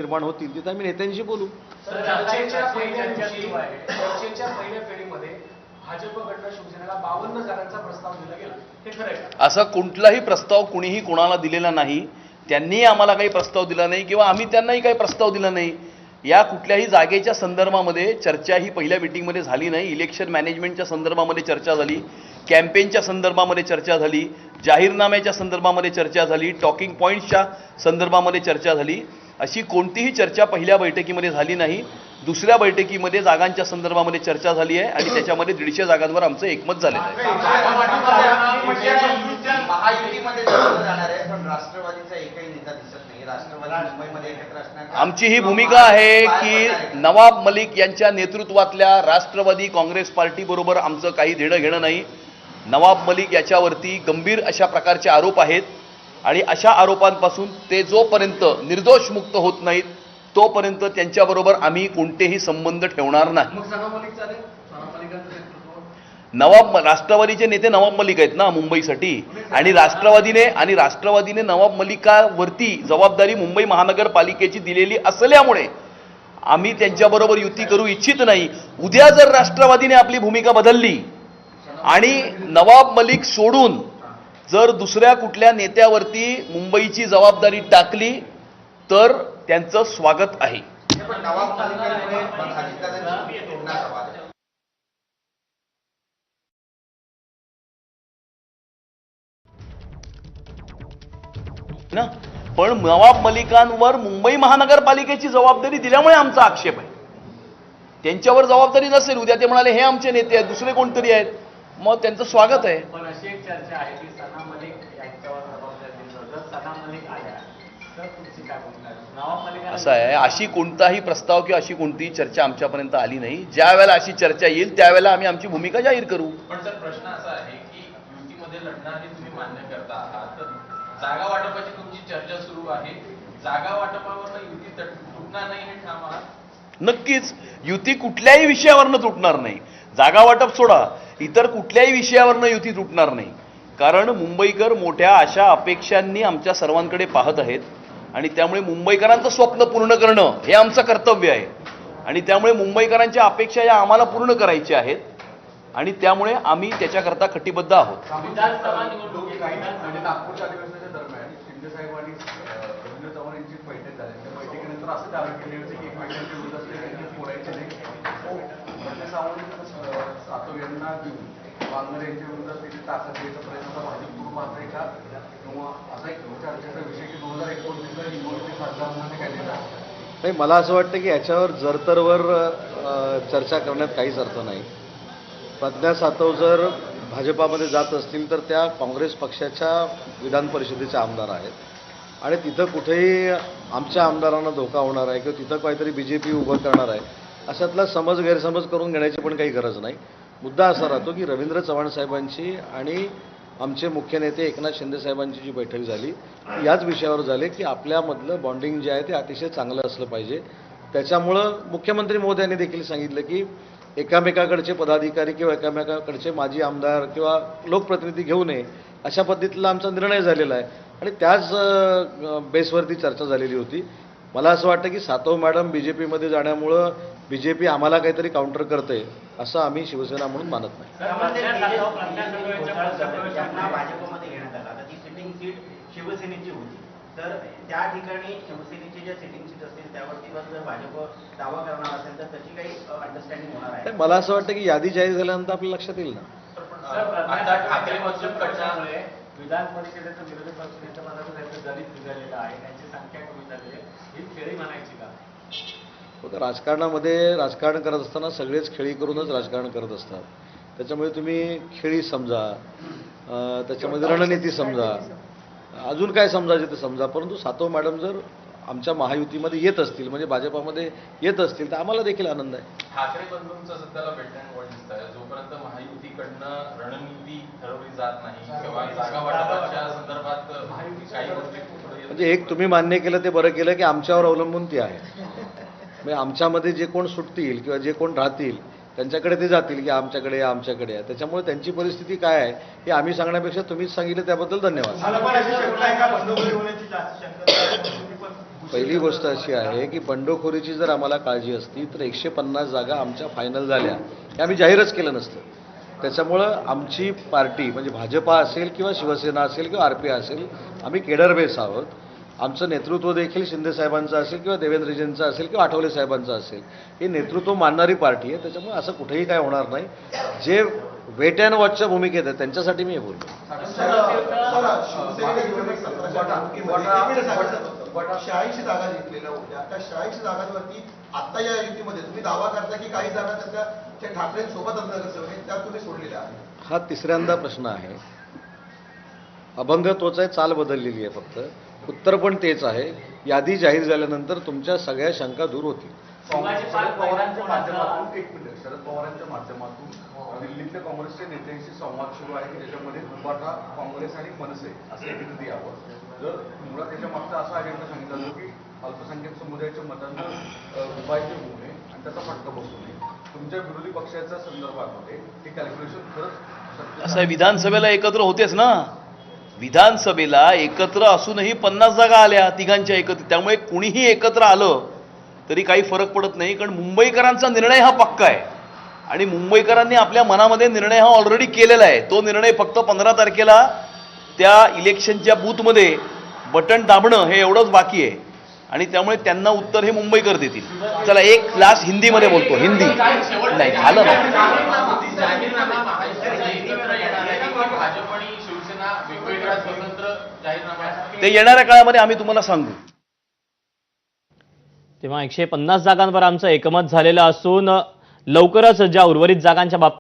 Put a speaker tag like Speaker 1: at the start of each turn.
Speaker 1: निर्माण होतील तिथे आम्ही नेत्यांशी बोलू.
Speaker 2: चर्चेच्या पहिल्या फेरीमध्ये भाजपकडनं शिवसेनेला 52 जागांचा प्रस्ताव दिला गेला, हे खरं आहे?
Speaker 3: असा कुठलाही प्रस्ताव कुणीही कोणाला दिलेला नाही. त्यांनी आम्हाला काही प्रस्ताव दिला नाही किंवा आम्ही त्यांनाही काही प्रस्ताव दिला नाही. या कुठल्याही जागेच्या संदर्भामध्ये चर्चा ही पहिल्या मीटिंगमध्ये झाली नाही. इलेक्शन मॅनेजमेंटच्या संदर्भामध्ये चर्चा झाली, कॅम्पेनच्या संदर्भामध्ये चर्चा झाली, जाहीरनाम्याच्या संदर्भामध्ये चर्चा झाली, टॉकिंग पॉईंट्सच्या संदर्भामध्ये चर्चा झाली. अशी कोणतीही चर्चा पहिल्या बैठकीमध्ये झाली नाही. दुसऱ्या बैठकीमध्ये जागांच्या संदर्भामध्ये चर्चा झाली आहे आणि त्याच्यामध्ये 150 जागांवर आमचं एकमत झालेलं आहे.
Speaker 4: महायुतीमध्ये जाणार आहे, पण राष्ट्रवादीचा एकही नेता दिसत नाही. राष्ट्रवादी मुंबईमध्ये एकत्र असणार.
Speaker 3: आमची ही भूमिका आहे की नवाब मलिक यांच्या नेतृत्वातल्या राष्ट्रवादी काँग्रेस पार्टीबरोबर आमचं काही देणं घेणं नाही. नवाब मलिक याच्यावरती गंभीर अशा प्रकारचे आरोप आहेत आणि अशा आरोपांपासून ते जोपर्यंत निर्दोष मुक्त होत नाहीत तोपर्यंत त्यांच्याबरोबर आम्ही कोणतेही संबंध ठेवणार नाही. राष्ट्रवादीचे नेते नवाब मलिक आहेत ना मुंबईसाठी, आणि राष्ट्रवादीने नवाब मलिकावरती जबाबदारी मुंबई महानगरपालिकेची दिलेली असल्यामुळे आम्ही त्यांच्याबरोबर युती करू इच्छित नाही. उद्या जर राष्ट्रवादीने आपली भूमिका बदलली आणि नवाब मलिक सोडून जर दुसऱ्या कुठल्या नेत्यावरती मुंबईची जबाबदारी टाकली तर त्यांचं स्वागत आहे. ना पण नवाब मलिकांवर मुंबई महानगरपालिकेची जबाबदारी दिल्यामुळे आमचा आक्षेप आहे. त्यांच्यावर जबाबदारी नसेल, उद्या ते म्हणाले हे आमचे नेते आहेत, दुसरे कोणतरी आहेत, मग त्यांचं स्वागत आहे.
Speaker 2: पण अशी एक चर्चा आहे की सना मलिक यांच्यावर जबाबदारी दिली, जर सना मलिक आल्या तर तुमची काय भूमिका आहे? नवाब मलिक
Speaker 3: असं आहे, अशी कोणताही प्रस्ताव किंवा अशी कोणतीही चर्चा आमच्यापर्यंत आली नाही. ज्या वेळेला अशी चर्चा येईल त्यावेळेला आम्ही आमची भूमिका जाहीर करू.
Speaker 5: पण सर प्रश्न असा आहे की युतीमध्ये लढणार हे तुम्ही मान्य करता आहात, तर जागा वाटपाची तुमची चर्चा सुरू आहे. जागा वाटपावर युती तुटणार नाही हे ठाम आहात?
Speaker 3: नक्कीच युती कुठल्याही विषयावरनं तुटणार नाही. जागा वाटप सोडा, इतर कुठल्याही विषयावरनं युती तुटणार नाही. कारण मुंबईकर मोठ्या अशा अपेक्षांनी आमच्या सर्वांकडे पाहत आहेत आणि त्यामुळे मुंबईकरांचं स्वप्न पूर्ण करणं हे आमचं कर्तव्य आहे आणि त्यामुळे मुंबईकरांच्या अपेक्षा या आम्हाला पूर्ण करायच्या आहेत आणि त्यामुळे आम्ही त्याच्याकरता कटिबद्ध आहोत.
Speaker 2: विधानसभा निवडणुकीत
Speaker 6: नागपूरच्या अधिवेशनाच्या दरम्यान शिंदे साहेब आणि रवींद्र चव्हाण यांची बैठक झाली. त्या बैठकीनंतर असं दावा केले होते की एकमेकांच्या विरोध असलेले फोडायचे नाही. म्हणजे सावंत सातव यांना घेऊन वांगरे यांच्या विरोधात त्याची ताकद द्यायचा प्रयत्न भाजप करून पाहताय का, किंवा असा एक चर्चेचा विषय की 2029ला निवडणुकीत खासदार काय देणार
Speaker 1: नाही. मला असं वाटतं की याच्यावर जरतरवर चर्चा करण्यात काहीच अर्थ नाही. प्रज्ञा सातव जर भाजपामध्ये जात असतील तर त्या काँग्रेस पक्षाच्या विधान परिषदेच्या आमदार आहेत आणि तिथं कुठेही आमच्या आमदारांना धोका होणार आहे किंवा तिथं काहीतरी BJP उभं करणार आहे अशातला गैरसमज करून घेण्याची पण काही गरज नाही. मुद्दा असा राहतो की रवींद्र चव्हाण साहेबांची आणि आमचे मुख्य नेते एकनाथ शिंदे साहेबांची जी बैठक झाली याच विषयावर झाली की आपल्यामधलं बॉन्डिंग जे आहे ते अतिशय चांगलं असलं पाहिजे. त्याच्यामुळं मुख्यमंत्री महोदयांनी देखील सांगितलं की एकामेकाकडचे पदाधिकारी किंवा एकामेकाकडचे माजी आमदार किंवा लोकप्रतिनिधी घेऊ नये अशा पद्धतीला आमचा निर्णय झालेला आहे आणि त्याच बेसवरती चर्चा झालेली होती. मला असं वाटतं की सातव मॅडम BJPमध्ये जाण्यामुळं BJP आम्हाला काहीतरी काउंटर करते असं आम्ही शिवसेना म्हणून मानत नाही.
Speaker 4: भाजपमध्ये घेण्यात आला तर ती सिटिंग सीट शिवसेनेची होती, तर त्या ठिकाणी शिवसेनेची ज्या सिटिंग सीट असतील त्यावरती जर भाजप दावा करणार असेल तर त्याची काही अंडरस्टँडिंग होणार आहे?
Speaker 1: मला असं वाटतं की यादी जाहीर झाल्यानंतर आपल्या लक्षात येईल ना.
Speaker 5: आता ठाकरे मधून कटण्यामुळे
Speaker 2: विधान परिषदेचं विरोधी पक्षनेते पदाचं त्यांचं दलित निघालेलं आहे, त्यांची संख्या कमी झालेली आहे, ही खेळी म्हणायची का?
Speaker 1: राजकारणामध्ये राजकारण करत असताना सगळेच खेळी करूनच राजकारण करत असतात. त्याच्यामुळे तुम्ही खेळी समजा, त्याच्यामध्ये रणनीती समजा, अजून काय समजायचं ते समजा. परंतु सातव मॅडम जर आमच्या महायुतीमध्ये येत असतील म्हणजे भाजपामध्ये येत असतील तर आम्हाला देखील आनंद आहे.
Speaker 5: ठाकरे बंधूंचं सध्याला वेट दिसत आहे. जोपर्यंत महायुतीकडनं रणनीती ठरवली जात नाही किंवा जागा वाटपाच्या संदर्भात काही गोष्टी
Speaker 1: म्हणजे एक तुम्ही मान्य केलं ते बरं केलं की आमच्यावर अवलंबून ती आहे. म्हणजे आमच्यामध्ये जे कोण सुटतील किंवा जे कोण राहतील त्यांच्याकडे ते जातील की आमच्याकडे आहे. त्याच्यामुळे त्यांची परिस्थिती काय आहे हे आम्ही सांगण्यापेक्षा तुम्हीच सांगितलं त्याबद्दल धन्यवाद. पहिली गोष्ट अशी आहे की बंडखोरीची जर आम्हाला काळजी असती तर 150 जागा आमच्या फायनल झाल्या हे आम्ही जाहीरच केलं नसतं. त्याच्यामुळं आमची पार्टी म्हणजे भाजपा असेल किंवा शिवसेना असेल किंवा RP असेल, आम्ही केडर बेस आहोत. आमचं नेतृत्व देखील शिंदेसाहेबांचं असेल किंवा देवेंद्रजींचं असेल किंवा आठवले साहेबांचं असेल, हे नेतृत्व मानणारी पार्टी आहे. त्याच्यामुळे असं कुठेही काय होणार नाही. जे वेट अँड वॉचच्या भूमिकेत आहे त्यांच्यासाठी मी हे बोलतो.
Speaker 7: बट 86 जागा जिंकलेल्या होत्या. त्या 86 जागांवरती आता या युतीमध्ये तुम्ही दावा करता की काही जागा त्या ठाकरेंसोबतच नगरसेवक आहेत, त्या तुम्ही सोडलेल्या आहेत.
Speaker 1: हा तिसऱ्यांदा प्रश्न आहे. अभंग तोच आहे, चाल बदललेली आहे फक्त. उत्तर पण तेच आहे. यादी जाहीर झाल्यानंतर तुमच्या सगळ्या शंका दूर होतील.
Speaker 6: शरद पवारांच्या माध्यमातून एक मिनिट शरद पवारांच्या माध्यमातून दिल्लीतल्या काँग्रेसच्या नेत्यांशी संवाद सुरू आहे की ज्याच्यामध्ये उभाटा काँग्रेस आणि मनसे असं एकत्रित यावं. जर मुळात त्याच्या मागचा असा अजेंडा सांगितला जातो की अल्पसंख्याक समुदायाच्या मतांना विभाज्य होऊ नये आणि त्याचा फटका बसू नये. तुमच्या विरोधी पक्षाच्या संदर्भामध्ये हे कॅल्क्युलेशन खरंच
Speaker 3: असं विधानसभेला एकत्र होतेच ना. विधानसभेला एकत्र असूनही 50 जागा आल्या तिघांच्या एकत्र. त्यामुळे कुणीही एकत्र आलं तरी काही फरक पडत नाही, कारण मुंबईकरांचा निर्णय हा पक्का आहे आणि मुंबईकरांनी आपल्या मनामध्ये निर्णय हा ऑलरेडी केलेला आहे. तो निर्णय फक्त 15 तारखेला त्या इलेक्शनच्या बूथमध्ये बटन दाबणं हे एवढंच बाकी आहे आणि त्यामुळे त्यांना उत्तर हे मुंबईकर देतील. चला एक लास्ट हिंदीमध्ये बोलतो. हिंदी नाही झालं ना.
Speaker 5: जाहीरनामा महायुतीचा एकत्र येणार आहे की भाजप आणि शिवसेना वेगवेगळ्या स्वतंत्र जाहीरनामा?
Speaker 3: ते येणाऱ्या काळामध्ये आम्ही तुम्हाला सांगू.
Speaker 8: तेव्हा 150 जागांवर आमचं एकमत झालेलं असून लवकरच ज्या उर्वरित जागांच्या बाबतीत